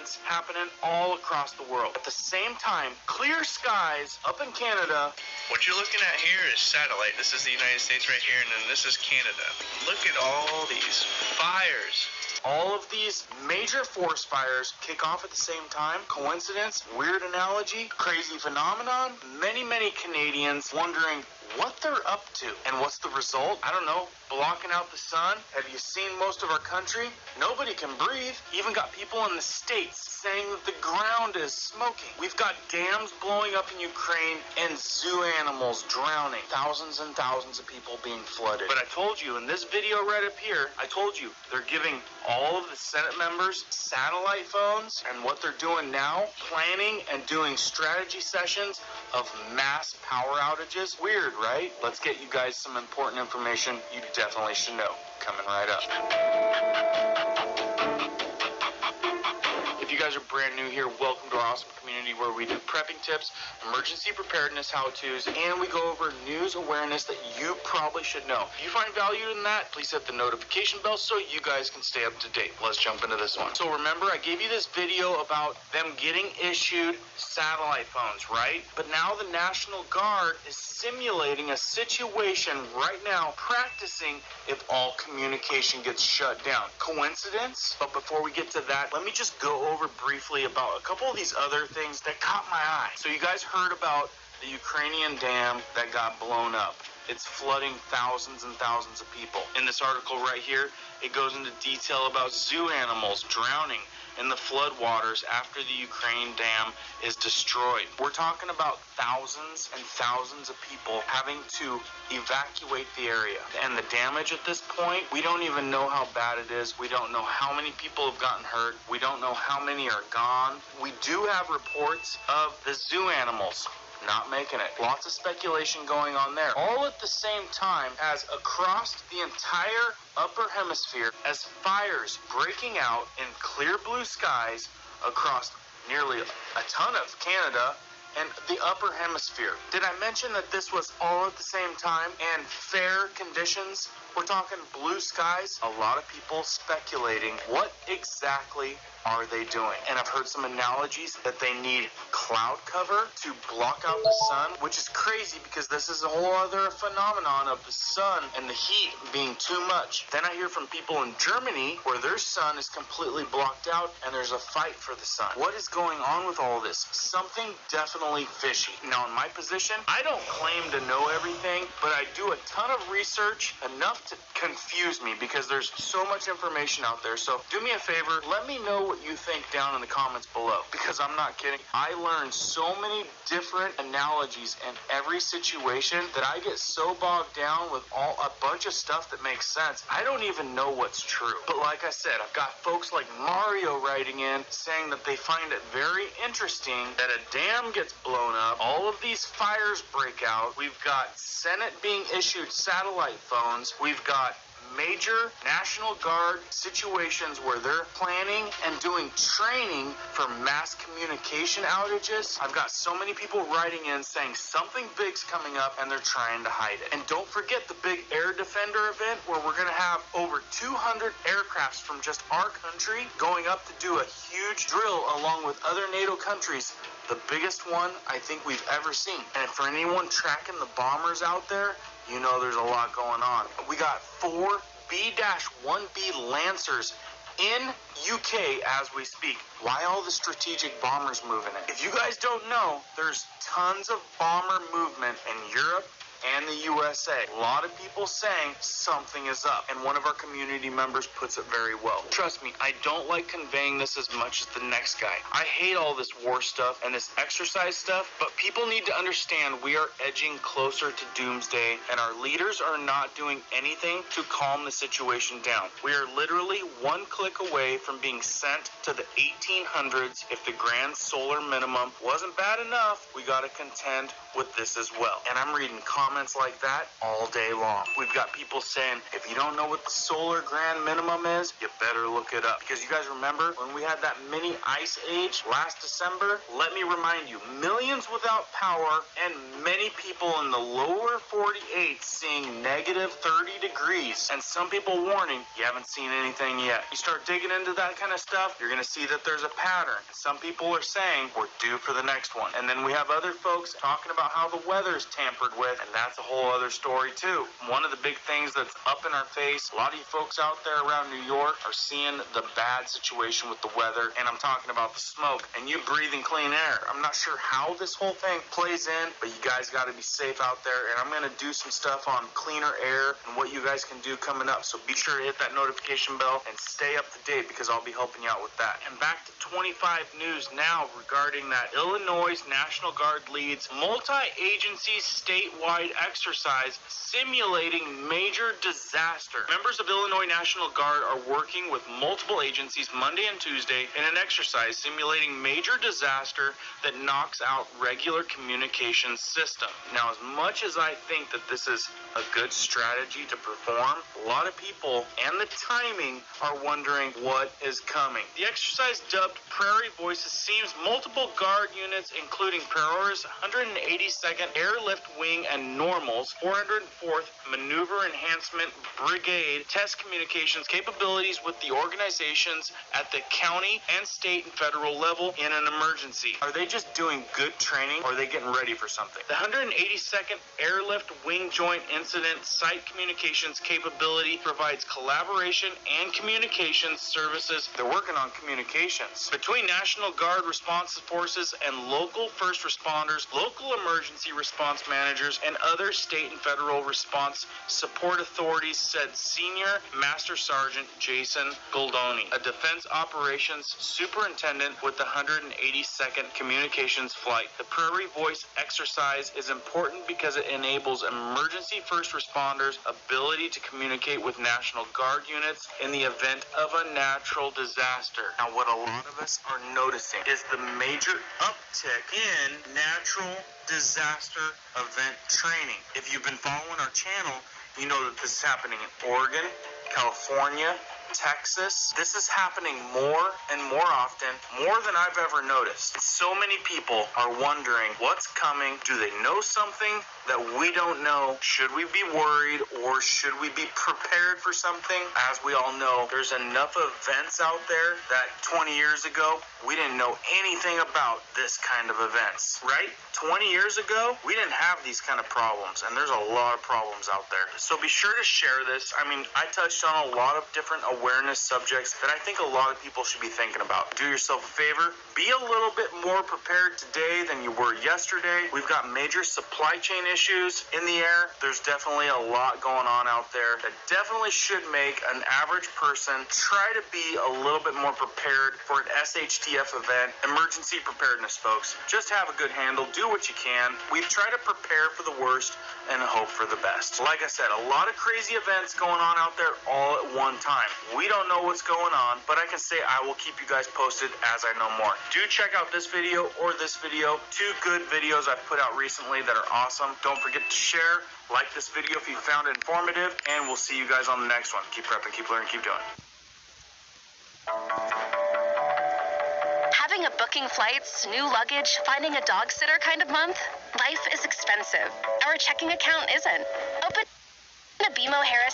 events happening all across the world. At the same time, clear skies up in Canada. What you're looking at here is satellite. This is the United States right here, and then this is Canada. Look at all these fires. All of these major forest fires kick off at the same time. Coincidence? Weird analogy? Crazy phenomenon? Many Canadians wondering what they're up to. And what's the result? I don't know. Blocking out the sun? Have you seen most of our country? Nobody can breathe. Even got people in the States saying that the ground is smoking. We've got dams blowing up in Ukraine and zoo animals drowning. Thousands and thousands of people being flooded. But I told you in this video right up here, I told you they're giving all of the Senate members satellite phones, and what they're doing now, planning and doing strategy sessions of mass power outages. Weird, right? Let's get you guys some important information you definitely should know. Coming right up. If you guys are brand new here, welcome to our awesome community where we do prepping tips, emergency preparedness how-tos, and we go over news awareness that you probably should know. If you find value in that, please hit the notification bell so you guys can stay up to date. Let's jump into this one. So remember, I gave you this video about them getting issued satellite phones, right? But now the National Guard is simulating a situation right now, practicing if all communication gets shut down. Coincidence? But before we get to that, let me just go over briefly about a couple of these other things that caught my eye. So you guys heard about the Ukrainian dam that got blown up. It's flooding thousands and thousands of people. In this article right here, it goes into detail about zoo animals drowning in the floodwaters after the Ukraine dam is destroyed. We're talking about thousands and thousands of people having to evacuate the area. And the damage at this point, we don't even know how bad it is. We don't know how many people have gotten hurt. We don't know how many are gone. We do have reports of the zoo animals not making it. Lots of speculation going on there. All at the same time as across the entire upper hemisphere, as fires breaking out in clear blue skies across nearly a ton of Canada and the upper hemisphere. Did I mention that this was all at the same time and fair conditions? We're talking blue skies. A lot of people speculating what exactly are they doing? And I've heard some analogies that they need cloud cover to block out the sun, which is crazy because this is a whole other phenomenon of the sun and the heat being too much. Then I hear from people in Germany where their sun is completely blocked out and there's a fight for the sun. What is going on with all this? Something definitely fishy. Now in my position, I don't claim to know everything, but I do a ton of research, enough to confuse me because there's so much information out there. So do me a favor, let me know what you think down in the comments below, because I'm not kidding. I learned so many different analogies in every situation that I get so bogged down with a bunch of stuff that makes sense. I don't even know what's true. But like I said, I've got folks like Mario writing in saying that they find it very interesting that a dam gets blown up, all of these fires break out. We've got Senate being issued satellite phones. We've got major National Guard situations where they're planning and doing training for mass communication outages. I've got so many people writing in saying something big's coming up and they're trying to hide it. And don't forget the big Air Defender event where we're going to have over 200 aircrafts from just our country going up to do a huge drill along with other NATO countries. The biggest one I think we've ever seen. And for anyone tracking the bombers out there, you know there's a lot going on. We got 4 B-1B Lancers in UK as we speak. Why all the strategic bombers moving in? If you guys don't know, there's tons of bomber movement in Europe and the USA. A lot of people saying something is up, and one of our community members puts it very well. Trust me, I don't like conveying this as much as the next guy. I hate all this war stuff and this exercise stuff, but people need to understand we are edging closer to doomsday, and our leaders are not doing anything to calm the situation down. We are literally one click away from being sent to the 1800s. If the grand solar minimum wasn't bad enough, we got to contend with this as well. And I'm reading comments comments like that all day long. We've got people saying, if you don't know what the solar grand minimum is, you better look it up. Because you guys remember when we had that mini ice age last December? Let me remind you, millions without power and many people in the lower 48 seeing negative 30 degrees. And some people warning, you haven't seen anything yet. You start digging into that kind of stuff, you're going to see that there's a pattern. Some people are saying we're due for the next one. And then we have other folks talking about how the weather's tampered with, and that's a whole other story too. One of the big things that's up in our face, a lot of you folks out there around New York are seeing the bad situation with the weather, and I'm talking about the smoke, and you breathing clean air. I'm not sure how this whole thing plays in, but you guys got to be safe out there, and I'm going to do some stuff on cleaner air and what you guys can do coming up, so be sure to hit that notification bell and stay up to date because I'll be helping you out with that. And back to 25 News now regarding that Illinois National Guard leads multi-agency statewide exercise simulating major disaster. Members of Illinois National Guard are working with multiple agencies Monday and Tuesday in an exercise simulating major disaster that knocks out regular communications system. Now, as much as I think that this is a good strategy to perform, a lot of people and the timing are wondering what is coming. The exercise, dubbed Prairie Voices, seems multiple Guard units, including Peora's 182nd Airlift Wing and Normal's 404th Maneuver Enhancement Brigade, test communications capabilities with the organizations at the county and state and federal level in an emergency. Are they just doing good training, or are they getting ready for something? The 182nd Airlift Wing Joint Incident Site Communications capability provides collaboration and communications services. They're working on communications between National Guard response forces and local first responders, local emergency response managers, and other state and federal response support authorities, said Senior Master Sergeant Jason Goldoni, a defense operations superintendent with the 182nd Communications Flight. The Prairie Voice exercise is important because it enables emergency first responders' ability to communicate with National Guard units in the event of a natural disaster. Now, what a lot of us are noticing is the major uptick in natural disaster event training. If you've been following our channel, you know that this is happening in Oregon, California, Texas. This is happening more and more often, more than I've ever noticed. So many people are wondering what's coming. Do they know something that we don't know? Should we be worried, or should we be prepared for something? As we all know, there's enough events out there that 20 years ago, we didn't know anything about this kind of events, right? 20 years ago, we didn't have these kind of problems, and there's a lot of problems out there. So be sure to share this. I mean, I touched on a lot of different awareness subjects that I think a lot of people should be thinking about. Do yourself a favor, be a little bit more prepared today than you were yesterday. We've got major supply chain issues in the air. There's definitely a lot going on out there that definitely should make an average person try to be a little bit more prepared for an SHTF event. Emergency preparedness, folks. Just have a good handle, do what you can. We try to prepare for the worst and hope for the best. Like I said, a lot of crazy events going on out there all at one time. We don't know what's going on, but I can say I will keep you guys posted as I know more. Do check out this video or this video. 2 good videos I've put out recently that are awesome. Don't forget to share, like this video if you found it informative, and we'll see you guys on the next one. Keep prepping, keep learning, keep doing. Having a booking flights, new luggage, finding a dog sitter kind of month? Life is expensive. Our checking account isn't. Open a BMO Harris